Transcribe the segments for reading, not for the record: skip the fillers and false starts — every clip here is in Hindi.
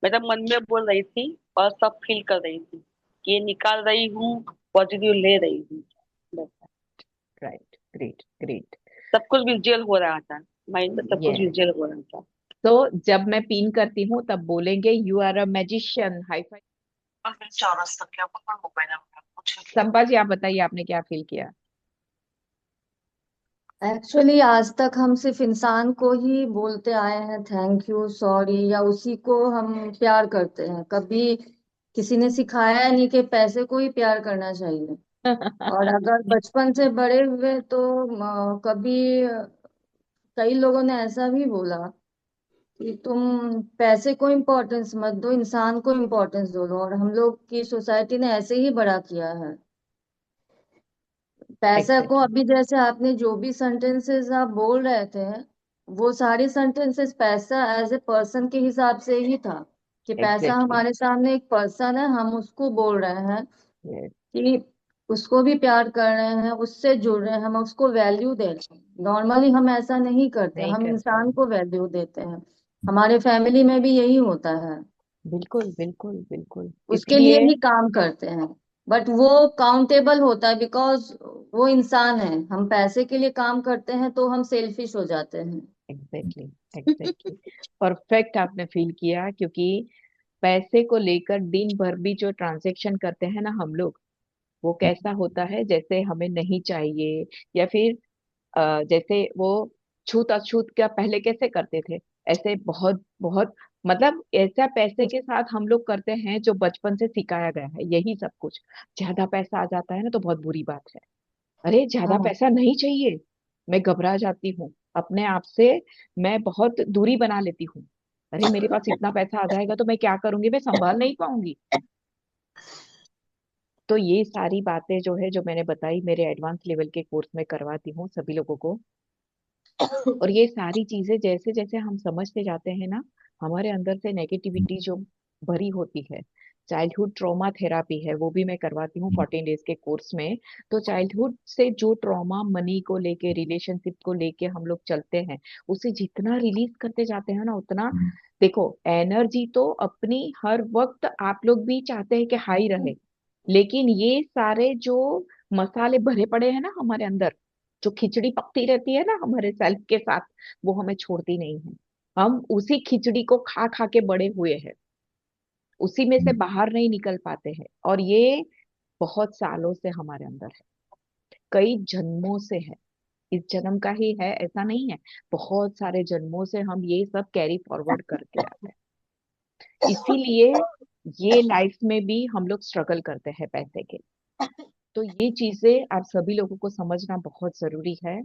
मैं तो मन में बोल रही थी और सब फील कर रही थी कि ये निकाल रही हूँ, पॉजिटिव ले रही हूँ। बस। Right, great great. सब कुछ विजुअल हो रहा था, माइंड में सब कुछ यस। विजुअल हो रहा था। तो जब मैं पिन करती हूँ तब बोलेंगे you are a magician, high five. और फिर चौरस तक क्या अपन मोबाइल में कुछ नहीं। संपा जी आप बताइए आपने क्या फील किया। एक्चुअली आज तक हम सिर्फ इंसान को ही बोलते आए हैं थैंक यू सॉरी, या उसी को हम प्यार करते हैं। कभी किसी ने सिखाया नहीं कि पैसे को ही प्यार करना चाहिए। और अगर बचपन से बड़े हुए तो कभी कई लोगों ने ऐसा भी बोला कि तुम पैसे को इम्पोर्टेंस मत दो, इंसान को इम्पोर्टेंस दो। और हम लोग की सोसाइटी ने ऐसे ही बड़ा किया है पैसा को। एग्जैक्टली अभी जैसे आपने जो भी सेंटेंसेस आप बोल रहे थे, वो सारी सेंटेंसेस पैसा एज ए पर्सन के हिसाब से ही था, कि पैसा एग्जैक्टली। हमारे सामने एक पर्सन है, हम उसको बोल रहे हैं यस। कि उसको भी प्यार कर रहे हैं, उससे जुड़ रहे हैं, हम उसको वैल्यू दे रहे हैं। नॉर्मली हम ऐसा नहीं करते, नहीं हम करते इंसान हैं। को वैल्यू देते हैं। हमारे फैमिली में भी यही होता है, बिल्कुल बिल्कुल बिल्कुल। उसके लिए इसलिए ही काम करते हैं। बट वो काउंटेबल होता है बिकॉज वो इंसान है। हम पैसे के लिए काम करते हैं तो हम सेल्फिश हो जाते हैं। एग्जैक्टली एग्जैक्टली, परफेक्ट आपने फील किया, क्योंकि पैसे को लेकर दिन भर भी जो ट्रांजैक्शन करते हैं ना हम लोग, वो कैसा होता है जैसे हमें नहीं चाहिए, या फिर जैसे वो छूत अछूत क्या पहले कैसे करते थे, ऐसे बहुत बहुत, मतलब ऐसा पैसे के साथ हम लोग करते हैं जो बचपन से सिखाया गया है यही सब कुछ। ज्यादा पैसा आ जाता है ना तो बहुत बुरी बात है। अरे ज्यादा हाँ। पैसा नहीं चाहिए, मैं घबरा जाती हूँ अपने आप से, मैं बहुत दूरी बना लेती हूँ। अरे मेरे पास इतना पैसा आ जाएगा तो मैं क्या करूंगी, मैं संभाल नहीं पाऊंगी। तो ये सारी बातें जो है जो मैंने बताई मेरे एडवांस लेवल के कोर्स में करवाती हूँ सभी लोगों को। और ये सारी चीजें जैसे जैसे हम समझते जाते हैं ना, हमारे अंदर से नेगेटिविटी जो भरी होती है, चाइल्डहुड ट्रॉमा थेरापी है वो भी मैं करवाती हूँ 14 डेज के कोर्स में। तो चाइल्डहुड से जो ट्रॉमा मनी को लेके, रिलेशनशिप को लेके हम लोग चलते हैं, उसे जितना रिलीज करते जाते हैं ना उतना, देखो एनर्जी तो अपनी हर वक्त आप लोग भी चाहते हैं कि हाई रहे, लेकिन ये सारे जो मसाले भरे पड़े हैं ना हमारे अंदर, जो खिचड़ी पकती रहती है ना हमारे सेल्फ के साथ, वो हमें छोड़ती नहीं है। हम उसी खिचड़ी को खा खा के बड़े हुए हैं, उसी में से बाहर नहीं निकल पाते हैं, और ये बहुत सालों से हमारे अंदर है, कई जन्मों से है। इस जन्म का ही है ऐसा नहीं है, बहुत सारे जन्मों से हम ये सब कैरी फॉरवर्ड करके आते हैं। इसीलिए ये लाइफ में भी हम लोग स्ट्रगल करते हैं पैसे के। तो ये चीजें आप सभी लोगों को समझना बहुत जरूरी है।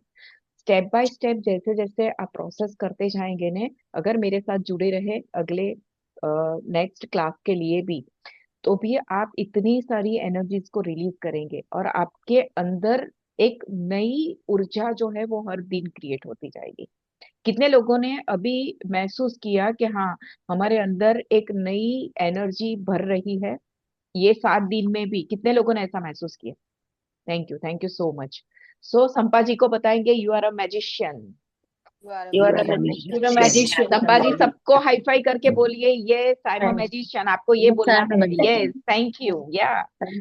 स्टेप बाय स्टेप जैसे जैसे आप प्रोसेस करते जाएंगे ने, अगर मेरे साथ जुड़े रहे अगले नेक्स्ट क्लास के लिए भी, तो भी आप इतनी सारी एनर्जीज को रिलीज करेंगे और आपके अंदर एक नई ऊर्जा जो है वो हर दिन क्रिएट होती जाएगी। कितने लोगों ने अभी महसूस किया कि हाँ, हमारे अंदर एक नई एनर्जी भर रही है, ये 7 दिन में भी कितने लोगों ने ऐसा महसूस किया। Thank you so much. So Sampa ji को बताएंगे you are a magician. You are a you are a magician. You're a magician. magician, Sampa ji Sampa. सबको हाई फाई करके बोलिए yes I am a magician, आपको ये बोलना है यस थैंक यू या,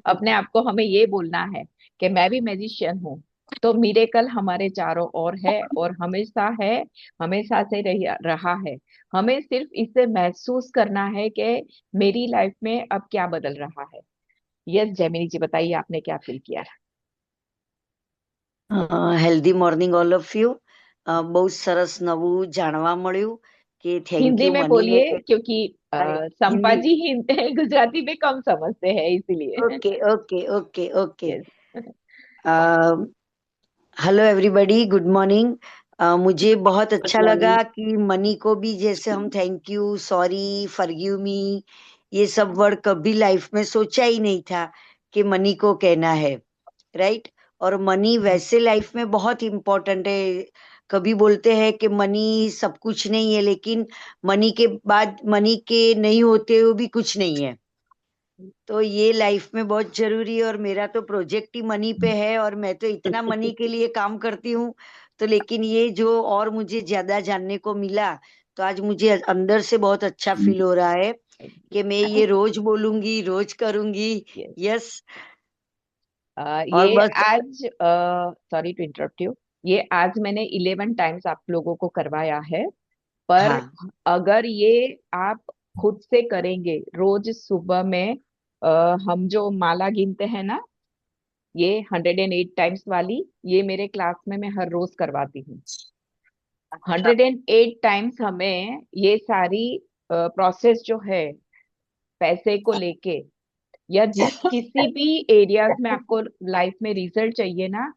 अपने आप को हमें ये बोलना है कि मैं भी मैजिशियन हूँ। तो मिरेकल हमारे चारों ओर है और हमेशा है, हमेशा से रहा है। हमें सिर्फ इसे महसूस करना है कि मेरी लाइफ में अब क्या बदल रहा है। यस जैमिनी जी बताइए आपने क्या फील किया। Healthy morning all of you. બહુ સરસ નવું જાણવા મળ્યું કે થેન્ક हिंदी यू में મનીએ. बोलिए क्योंकि અરે संपा हिंदी. जी गुजराती में कम समझते हैं इसलिए। Okay okay okay okay. Yes. Hello everybody, good morning. मुझे बहुत गुड अच्छा लगा मॉर्निंग। कि मनी को भी जैसे हम thank you sorry forgive me, ये सब वर्ड कभी लाइफ में सोचा ही नहीं था कि मनी को कहना है. राइट. और मनी वैसे लाइफ में बहुत इम्पोर्टेंट है. कभी बोलते हैं कि मनी सब कुछ नहीं है, लेकिन मनी के बाद मनी के नहीं होते हुए भी कुछ नहीं है. तो ये लाइफ में बहुत जरूरी है. और मेरा तो प्रोजेक्ट ही मनी पे है और मैं तो इतना मनी के लिए काम करती हूँ. तो लेकिन ये जो और मुझे ज्यादा जानने को मिला, तो आज मुझे अंदर से बहुत अच्छा फील हो रहा है. कि मैं ये रोज बोलूंगी, रोज करूंगी। यस। यस। और ये बस। आज, सॉरी टू इंटरप्ट यू, ये आज मैंने 11 टाइम्स आप लोगों को करवाया है। पर हाँ अगर ये आप खुद से करेंगे रोज सुबह में, हम जो माला गिनते हैं ना, ये 108 टाइम्स वाली, ये मेरे क्लास में मैं हर रोज करवाती हूँ। अच्छा। 108 टाइम्स हमें ये सारी प्रोसेस जो है पैसे को लेके, या जिस किसी भी एरियाज में आपको लाइफ में रिजल्ट चाहिए ना,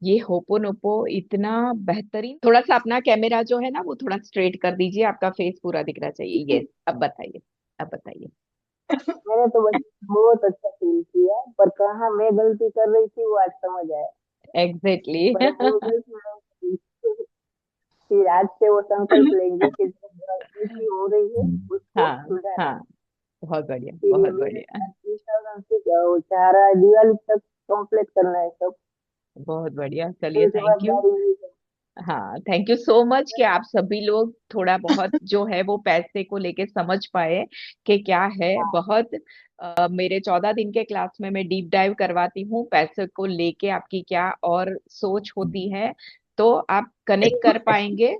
ये होपोनोपो इतना बेहतरीन। थोड़ा सा अपना कैमरा जो है ना वो थोड़ा स्ट्रेट कर दीजिए, आपका फेस पूरा दिखना चाहिए। यस, अब बताइए, अब बताइए। मैंने तो बस बहुत अच्छा फील किया, पर कहाँ मैं गलती कर रही थी वो आज समझ आया। एग्जैक्टली। पर वो गलती नहीं थी। फिर आज से वो संकल्प लेंगे कि जब गलती हो रही है उसको हाँ, सुधारे। हाँ, बहुत बढ़िया, फिर ये बहुत मेरे बढ़िया, साथ इंस्टाग्राम से वो चाह रहा है दिवाली तक कंप्लीट करना है सब। बहुत बढ़िया। चलिए, फिर थैंक यू। जवाबदारी भी है। हाँ, थैंक यू सो मच कि आप सभी लोग थोड़ा बहुत जो है वो पैसे को लेके समझ पाए कि क्या है। बहुत मेरे 14 दिन के क्लास में मैं डीप डाइव करवाती हूँ पैसे को लेके, आपकी क्या और सोच होती है, तो आप कनेक्ट कर पाएंगे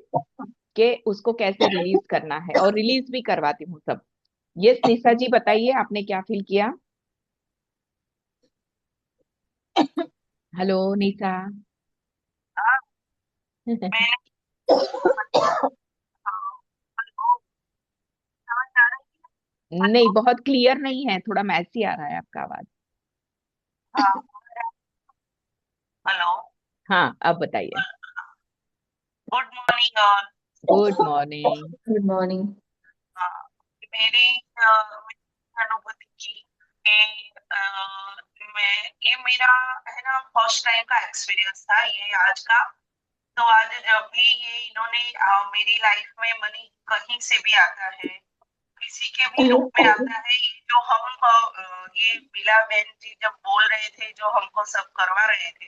कि उसको कैसे रिलीज करना है, और रिलीज भी करवाती हूँ सब। यस निशा जी, बताइए आपने क्या फील किया। हेलो निशा। हाँ, मैंने समझ आ रही है। नहीं, हेलो। बहुत क्लियर नहीं है, थोड़ा मैसी आ रहा है आपका आवाज। हाँ। हेलो। हाँ, अब बताइए। Good morning all. Good morning. Good morning. हाँ, मेरी अनुभूति की कि मैं ये मेरा है ना फर्स्ट टाइम का एक्सपीरियंस था ये आज का। तो आज जब भी ये इन्होंने मेरी लाइफ में मनी कहीं से भी आता है, किसी के भी रूप में आता है, ये जो हम ये बिला बहन जी जब बोल रहे थे जो हमको सब करवा रहे थे,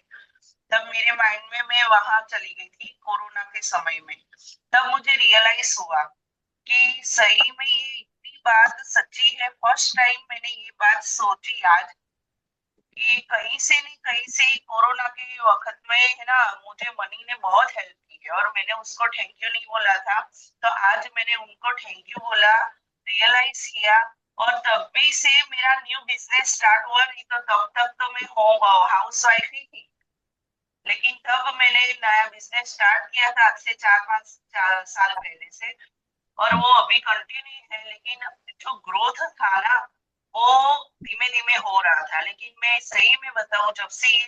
तब मेरे माइंड में मैं वहां चली गई थी कोरोना के समय में। तब मुझे रियलाइज हुआ कि सही में ये इतनी बात सच्ची है। फर्स्ट टाइम मैंने ये बात सोची आज कि कहीं से नहीं कहीं से कोरोना के वक्त में है ना मुझे मनी ने बहुत हेल्प की है, और मैंने उसको थैंक यू नहीं बोला था। तो आज मैंने उनको थैंक यू बोला, रियलाइज किया। और तब भी से मेरा न्यू बिजनेस स्टार्ट हुआ, नहीं तो तब तक तो मैं होम हाउस वाइफ ही थी। लेकिन तब मैंने नया बिजनेस स्टार्ट किया था आज से 4-5 साल पहले से, और वो अभी कंटिन्यू है। लेकिन जो ग्रोथ था ना वो धीमे धीमे हो रहा था। लेकिन मैं सही में बताऊं, जब से ये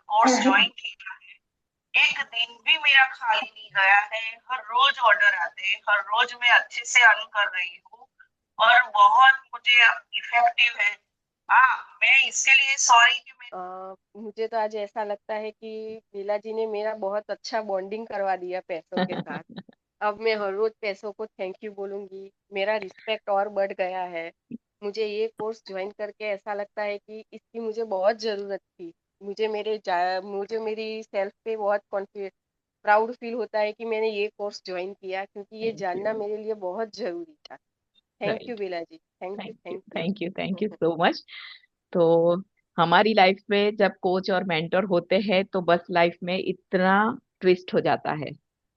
कोर्स ज्वाइन किया है, एक दिन भी मेरा खाली नहीं गया है। हर रोज ऑर्डर आते हैं, हर रोज मैं अच्छे से अर्न कर रही हूँ, और बहुत मुझे इफेक्टिव है। हाँ, मैं इसके लिए सॉरी कि मैं मुझे तो आज ऐसा लगता है कि लीला जी ने मेरा बहुत अच्छा बॉन्डिंग करवा दिया पैसों के साथ। अब मैं हर रोज पैसों को थैंक यू बोलूंगी, मेरा रिस्पेक्ट और बढ़ गया है। मुझे ये कोर्स ज्वाइन करके ऐसा लगता है कि इसकी मुझे बहुत जरूरत थी। मुझे मेरी सेल्फ पे बहुत कॉन्फिडेंस प्राउड फील होता है कि मैंने ये कोर्स ज्वाइन किया, क्योंकि ये थैंक जानना यू। मेरे लिए बहुत जरूरी था। Thank you right. Bela ji, thank you thank you, thank you. Thank you, thank you so much. तो हमारी लाइफ में जब कोच और मेंटर होते हैं तो बस लाइफ में इतना ट्विस्ट हो जाता है।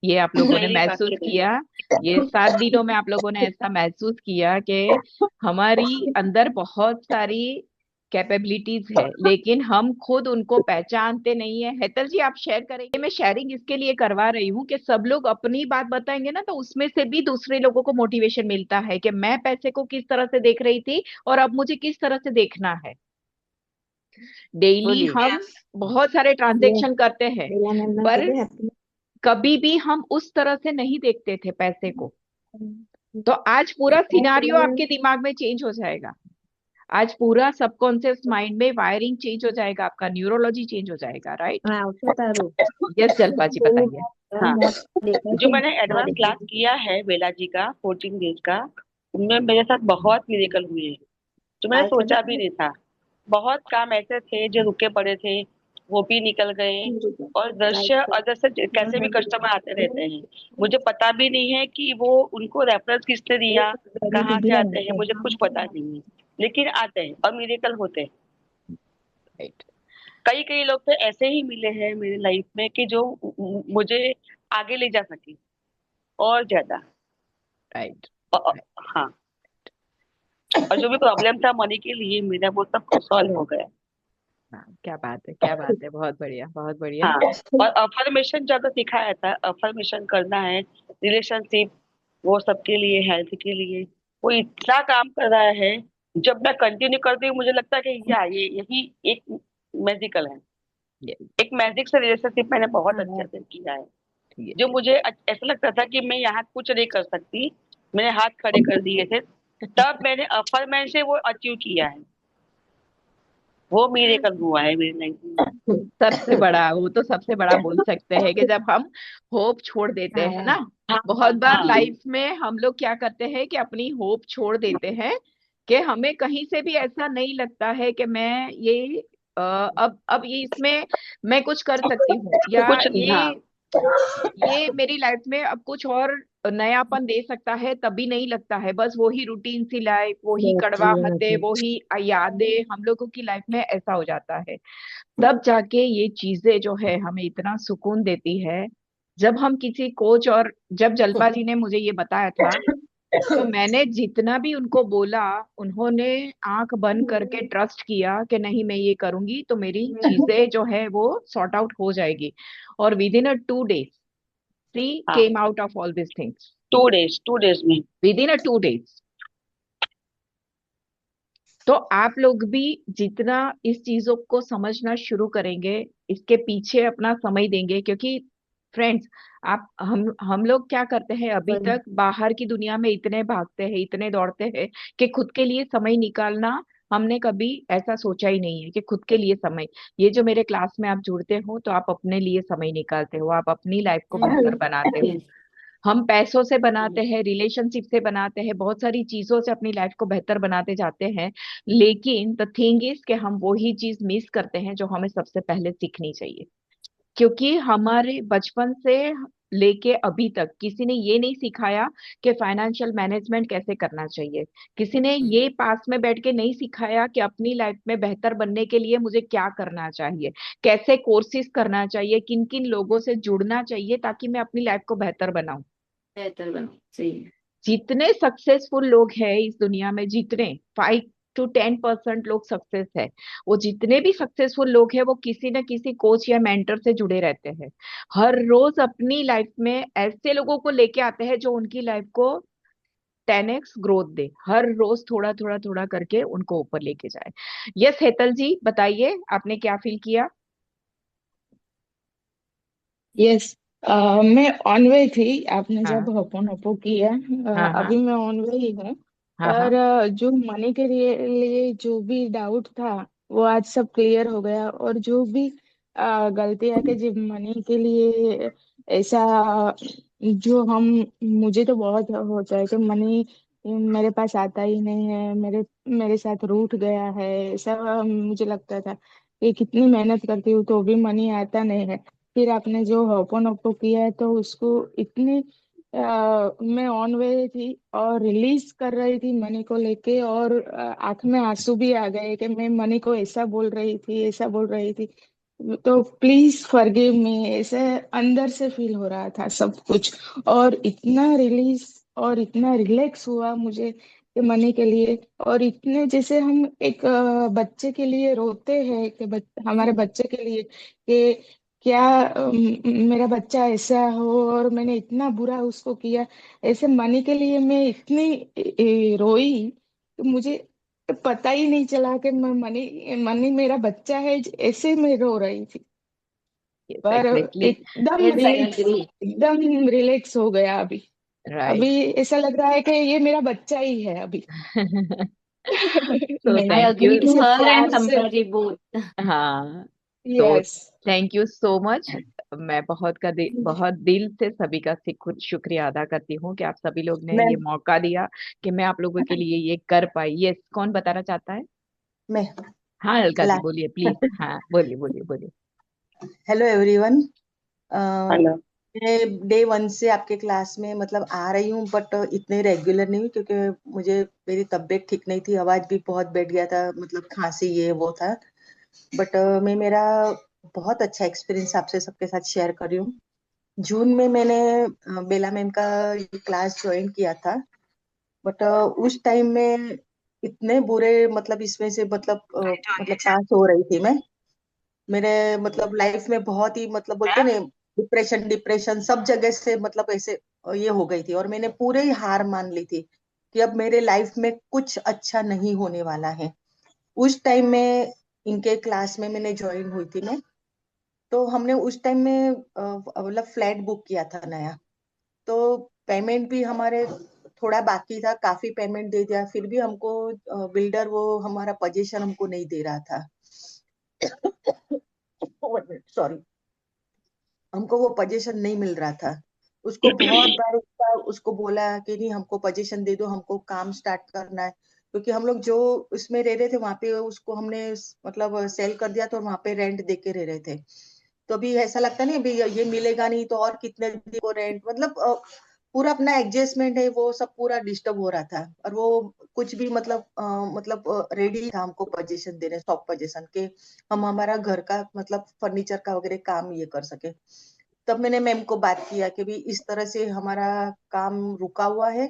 ये आप लोगों ने सही बात महसूस कह रही किया। ये 7 दिनों में आप लोगों ने ऐसा महसूस किया कि हमारी अंदर बहुत सारी कैपेबिलिटीज है, लेकिन हम खुद उनको पहचानते नहीं है। हेतल जी, आप शेयर करेंगे। मैं शेयरिंग इसके लिए करवा रही हूँ कि सब लोग अपनी बात बताएंगे ना, तो उसमें से भी दूसरे लोगों को मोटिवेशन मिलता है कि मैं पैसे को किस तरह से देख रही थी और अब मुझे किस तरह से देखना है। डेली बोलिए। हम यस। बहुत सारे ये ट्रांजैक्शन करते हैं, बेला मैम ना पर बोले हैप्पी। कभी भी हम उस तरह से नहीं देखते थे पैसे को। तो आज पूरा बेला सिनारियो मैम। आपके दिमाग में चेंज हो जाएगा। आज पूरा सबकॉन्शियस माइंड में वायरिंग चेंज हो जाएगा, आपका न्यूरोलॉजी चेंज हो जाएगा, राइट। हाँ उसका तारू यस जल्पा जी, बोलू बताइए। हाँ। देखा जो थी। मैंने हाँ एडवांस देखी क्लास थी। किया है बेला जी का 14 डेज का, उनमें मेरे साथ बहुत मिरेकल हुए हैं जो मैंने आज सोचा भी पता नहीं था। बहुत काम ऐसे थे जो रुके पड़े थे, वो भी निकल गए। और दृश्य अदृश्य कैसे भी कस्टमर आते रहते हैं, मुझे पता भी नहीं है कि वो उनको रेफरेंस किसने दिया, कहाँ से आते हैं, मुझे कुछ पता नहीं है, लेकिन आते हैं और मिरेकल होते हैं। राइट। कई कई लोग तो ऐसे ही मिले हैं मेरी लाइफ में कि जो मुझे आगे ले जा सके और ज्यादा। राइट। हाँ, और जो भी प्रॉब्लम था मनी के लिए मेरा, वो सब सॉल्व हो गया। हाँ, क्या बात है, क्या बात है, बहुत बढ़िया, बहुत बढ़िया। हाँ, और अफर्मेशन ज्यादा सिखाया था, अफर्मेशन करना है, रिलेशनशिप, वो सबके लिए, हेल्थ के लिए, वो इतना काम कर रहा है। जब मैं कंटिन्यू करती हूँ मुझे लगता है कि ये यही एक मैजिकल है। यस। एक मैजिक से रिलेशनशिप मैंने बहुत अच्छे से किया है। जो यस। मुझे ऐसा लगता था कि मैं यहाँ कुछ नहीं कर सकती, मैंने हाथ खड़े कर दिए थे, तब मैंने अफर्मेशन से वो अचीव किया है। वो मिरेकल हुआ है मेरी लाइफ में। सबसे बड़ा, वो तो सबसे बड़ा बोल सकते हैं कि जब हम होप छोड़ देते हैं ना। हाँ बहुत बार हाँ लाइफ में हम लोग क्या करते हैं कि अपनी होप छोड़ देते हैं, कि हमें कहीं से भी ऐसा नहीं लगता है कि मैं ये अब ये इसमें मैं कुछ कर सकती हूँ, या कुछ नहीं, हाँ ये मेरी लाइफ में अब कुछ और नयापन दे सकता है, तभी नहीं लगता है। बस वही रूटीन सी लाइफ, वही कड़वाहटें, वही यादें, हम लोगों की लाइफ में ऐसा हो जाता है। तब जाके ये चीजें जो है हमें इतना सुकून देती है। जब हम किसी कोच, और जब जल्पा जी ने मुझे ये बताया था, तो मैंने जितना भी उनको बोला, उन्होंने आंख बंद करके ट्रस्ट किया कि नहीं, मैं ये करूंगी तो मेरी चीजें जो है वो सॉर्ट आउट हो जाएगी। और विद इन अ 2 days सी हाँ। Came out of all this things. 2 days में। With in a 2 days। तो आप लोग भी जितना इस चीजों को समझना शुरू करेंगे, इसके पीछे अपना समय देंगे, क्योंकि फ्रेंड्स, आप हम लोग क्या करते हैं, अभी तक बाहर की दुनिया में इतने भागते हैं, इतने दौड़ते हैं, कि खुद के लिए समय निकालना हमने कभी ऐसा सोचा ही नहीं है कि खुद के लिए समय। ये जो मेरे क्लास में आप जुड़ते हो, तो आप अपने लिए समय निकालते हो, आप अपनी लाइफ को बेहतर बनाते हो। हम पैसों से बनाते हैं, रिलेशनशिप से बनाते हैं, बहुत सारी चीजों से अपनी लाइफ को बेहतर बनाते जाते हैं। लेकिन द थिंग इज कि हम वही चीज मिस करते हैं जो हमें सबसे पहले सीखनी चाहिए। क्योंकि हमारे बचपन से लेके अभी तक किसी ने ये नहीं सिखाया कि फाइनेंशियल मैनेजमेंट कैसे करना चाहिए। किसी ने ये पास में बैठ के नहीं सिखाया कि अपनी लाइफ में बेहतर बनने के लिए मुझे क्या करना चाहिए, कैसे कोर्सेज करना चाहिए, किन किन लोगों से जुड़ना चाहिए, ताकि मैं अपनी लाइफ को बेहतर बनाऊं। बेहतर बनो, सही है। जितने सक्सेसफुल लोग हैं इस दुनिया में, जितने 5 to 10% लोग सक्सेस है, वो जितने भी सक्सेसफुल लोग हैं, वो किसी न किसी कोच या मेंटर से जुड़े रहते हैं। हर रोज अपनी लाइफ में ऐसे लोगों को लेके आते हैं जो उनकी लाइफ को 10x ग्रोथ दे, हर रोज थोड़ा थोड़ा थोड़ा करके उनको ऊपर लेके जाए। यस हेतल जी, बताइए आपने क्या फील किया। यस। मैं ऑन वे थी, आपने हाँ जब होपोनोपो किया। हाँ हाँ अभी मैं ऑन वे ही हूँ। हाँ हाँ। पर जो मनी के लिए जो भी डाउट था वो आज सब क्लियर हो गया। और जो भी गलतियाँ के जब मनी के लिए ऐसा जो हम मुझे तो बहुत होता है कि मनी मेरे पास आता ही नहीं है, मेरे मेरे साथ रूठ गया है, ऐसा मुझे लगता था कि कितनी मेहनत करती हूँ तो भी मनी आता नहीं है। फिर आपने जो होपोनोपो किया है तो उसको इतनी मैं ऑन वे थी और रिलीज कर रही थी मनी को लेके। और आंख में आंसू भी आ गए कि मैं मनी को ऐसा बोल रही थी, ऐसा बोल रही थी। तो प्लीज फॉरगिव मी, ऐसे अंदर से फील हो रहा था सब कुछ। और इतना रिलीज और इतना रिलैक्स हुआ मुझे कि मनी के लिए। और इतने जैसे हम एक बच्चे के लिए रोते हैं कि हमारे बच्चे के लिए कि क्या मेरा बच्चा ऐसा हो और मैंने इतना बुरा उसको किया, ऐसे मनी के लिए मैं इतनी रोई कि मुझे पता ही नहीं चला कि मैं मनी मनी मेरा बच्चा है, ऐसे मैं रो रही थी। यस, पर एग्जैक्टली। एकदम रिलैक्स हो गया अभी। राइट। अभी ऐसा लग रहा है कि ये मेरा बच्चा ही है अभी। सो नहीं, थैंक यू। इसे प्यार से। हाँ। तो yes. Thank you so much. मैं बहुत दिल से सभी का कुछ शुक्रिया अदा करती हूँ कि आप सभी लोग ने मैं ये मौका दिया कि मैं आप लोगों के लिए ये कर पाई। यस, कौन बताना चाहता है। मैं हाँ अलका जी ला बोलिए प्लीज। हाँ बोलिए बोलिए बोलिए। Hello everyone. हेलो। मैं डे वन से आपके क्लास में मतलब आ रही हूँ, बट इतने रेगुलर नहीं हूँ क्योंकि मुझे मेरी तबीयत ठीक नहीं थी, आवाज भी बहुत बैठ गया था, मतलब खांसी ये वो था। बट मैं मेरा बहुत अच्छा एक्सपीरियंस आपसे सबके साथ शेयर कर रही हूँ। जून में मैंने बेला मैम का ये क्लास ज्वाइन किया था। बट उस टाइम में इतने बुरे मतलब इसमें से मतलब पास हो रही थी मैं। मेरे मतलब लाइफ में बहुत ही मतलब बोलते ना, डिप्रेशन डिप्रेशन सब जगह से मतलब ऐसे ये हो गई थी, और मैंने पूरे ही हार मान ली थी कि अब मेरे लाइफ में कुछ अच्छा नहीं होने वाला है। उस टाइम में इनके क्लास में मैंने ज्वाइन हुई थी मैं। तो हमने उस टाइम में मतलब फ्लैट बुक किया था नया। तो पेमेंट भी हमारे थोड़ा बाकी था, काफी पेमेंट दे दिया, फिर भी हमको बिल्डर वो हमारा पोजीशन हमको नहीं दे रहा था। सॉरी, हमको वो पोजीशन नहीं मिल रहा था। उसको बहुत बार उसको बोला कि नहीं, हमको पोजीशन दे दो, हमको काम स्टार्ट करना है। क्योंकि हम लोग जो उसमें रह रहे थे वहां पे उसको हमने मतलब सेल कर दिया था, और वहां पे रेंट दे के रह रहे थे। तो अभी ऐसा लगता नहीं अभी ये मिलेगा नहीं तो और कितने दिन को रेंट मतलब पूरा अपना एडजस्टमेंट है वो सब पूरा डिस्टर्ब हो रहा था। और वो कुछ भी मतलब रेडी था हमको पोजीशन देने, सॉफ्ट पोजीशन के हम हमारा घर का मतलब फर्नीचर का वगैरह काम ये कर सके। तब मैंने मैम को बात किया कि भी इस तरह से हमारा काम रुका हुआ है।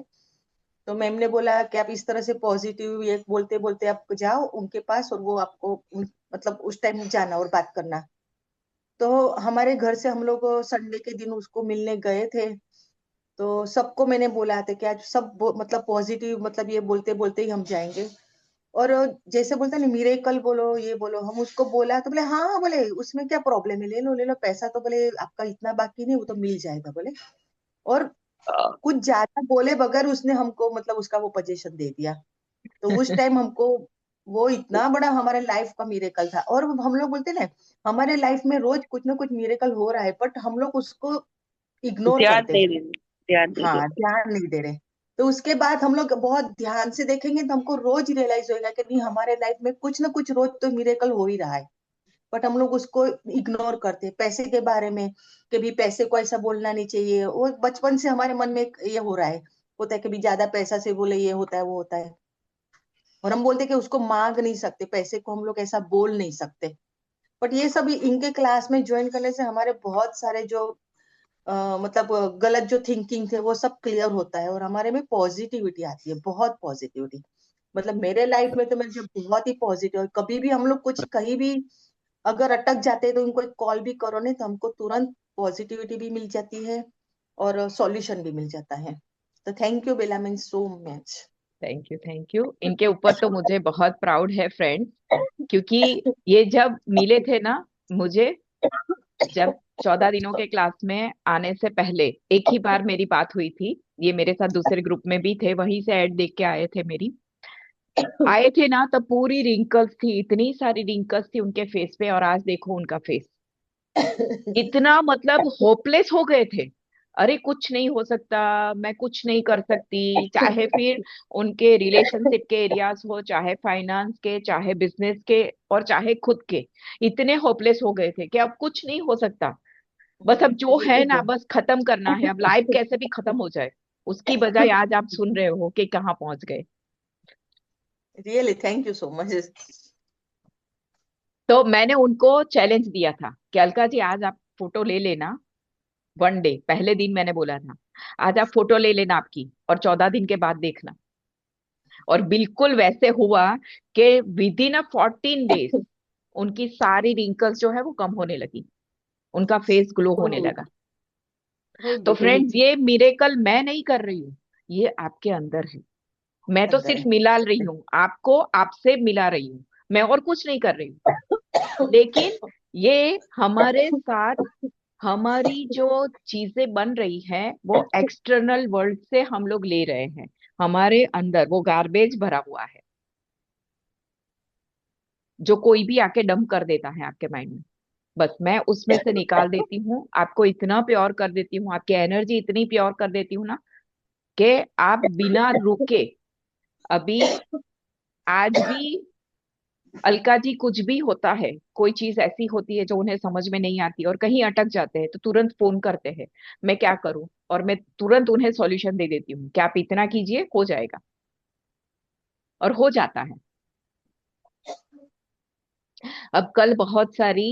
तो मैम ने बोला कि आप इस तरह से पॉजिटिव ये बोलते बोलते आप जाओ उनके पास, और वो आपको मतलब उस टाइम जाना और बात करना। तो हमारे घर से हम लोग संडे के दिन उसको मिलने गए थे। तो सबको मैंने बोला था कि आज सब मतलब पॉजिटिव मतलब ये बोलते बोलते ही हम जाएंगे। और जैसे बोलते हैं ना मिरेकल बोलो ये बोलो, हम उसको बोला तो बोले हाँ हाँ, बोले उसमें क्या प्रॉब्लम है, ले लो पैसा, तो बोले आपका इतना बाकी नहीं, वो तो मिल जाएगा बोले। और कुछ ज्यादा बोले बगैर उसने हमको मतलब उसका वो पोजीशन दे दिया। तो उस टाइम हमको वो इतना बड़ा हमारे लाइफ का मिरेकल था। और हम लोग बोलते ना, हमारे लाइफ में रोज कुछ ना कुछ मिरेकल हो रहा है, बट हम लोग उसको इग्नोर ध्यान करते नहीं हैं। दे रहे, ध्यान नहीं दे हाँ, ध्यान नहीं दे रहे। तो उसके बाद हम लोग बहुत ध्यान से देखेंगे तो हमको रोज रियलाइज होएगा कि नहीं, हमारे लाइफ में कुछ ना कुछ रोज तो मिरेकल हो ही रहा है। बट हम लोग उसको इग्नोर करते हैं। पैसे के बारे में कि भी पैसे को ऐसा बोलना नहीं चाहिए, वो बचपन से हमारे मन में ये हो रहा है, होता है कि भी ज्यादा पैसा से बोले ये होता है वो होता है। और हम बोलते हैं कि उसको मांग नहीं सकते, पैसे को हम लोग ऐसा बोल नहीं सकते। बट ये सब इनके क्लास में ज्वाइन करने से हमारे बहुत सारे जो मतलब गलत जो थिंकिंग थे वो सब क्लियर होता है, और हमारे में पॉजिटिविटी आती है, बहुत पॉजिटिविटी। मतलब मेरे लाइफ में तो मैं जब बहुत ही पॉजिटिव, और कभी भी हम लोग कुछ कहीं भी अगर अटक जाते हैं तो उनको एक कॉल भी करो नहीं तो हमको तुरंत पॉजिटिविटी भी मिल जाती है, और सॉल्यूशन भी मिल जाता है। तो thank you Bela, mean so much. Thank you, thank you. इनके ऊपर तो मुझे बहुत प्राउड है फ्रेंड्स, क्योंकि ये जब मिले थे ना मुझे, जब 14 दिनों के क्लास में आने से पहले एक ही बार मेरी बात हुई थी। ये मेरे साथ दूसरे ग्रुप में भी थे, वहीं से ऐड देख के आए थे मेरी। आए थे ना तब पूरी रिंकल्स थी, इतनी सारी रिंकल्स थी उनके फेस पे, और आज देखो उनका फेस इतना मतलब होपलेस हो गए थे। अरे कुछ नहीं हो सकता, मैं कुछ नहीं कर सकती, चाहे फिर उनके रिलेशनशिप के एरियाज हो, चाहे फाइनेंस के, चाहे बिजनेस के, और चाहे खुद के। इतने होपलेस हो गए थे कि अब कुछ नहीं हो सकता, बस अब जो है ना बस खत्म करना है, अब लाइफ कैसे भी खत्म हो जाए। उसकी बजाय आज आप सुन रहे हो कि कहाँ पहुंच गए। Really thank you so much. तो मैंने उनको चैलेंज दिया था कि अलका जी आज आप फोटो ले लेना। वन डे पहले दिन मैंने बोला था आज आप फोटो ले लेना आपकी, और 14 दिन के बाद देखना। और बिल्कुल वैसे हुआ कि विद इन 14 डेज उनकी सारी रिंकल्स जो है वो कम होने लगी, उनका फेस ग्लो होने लगा। तो फ्रेंड्स, ये मिरेकल मैं नहीं कर रही हूँ, ये आपके अंदर है। मैं तो अंदर सिर्फ है। मिला रही हूँ आपको, आपसे मिला रही हूँ, मैं और कुछ नहीं कर रही हूँ। लेकिन ये हमारे साथ, हमारी जो चीजें बन रही है वो एक्सटर्नल वर्ल्ड से हम लोग ले रहे हैं। हमारे अंदर वो गार्बेज भरा हुआ है जो कोई भी आके डंप कर देता है आपके माइंड में। बस मैं उसमें से निकाल देती हूँ, आपको इतना प्योर कर देती हूँ, आपकी एनर्जी इतनी प्योर कर देती हूँ ना कि आप बिना रुके अभी आज भी अलका जी, कुछ भी होता है, कोई चीज ऐसी होती है जो उन्हें समझ में नहीं आती और कहीं अटक जाते हैं तो तुरंत फोन करते हैं, मैं क्या करूं, और मैं तुरंत उन्हें सॉल्यूशन दे देती हूँ कि आप इतना कीजिए, हो जाएगा, और हो जाता है। अब कल बहुत सारी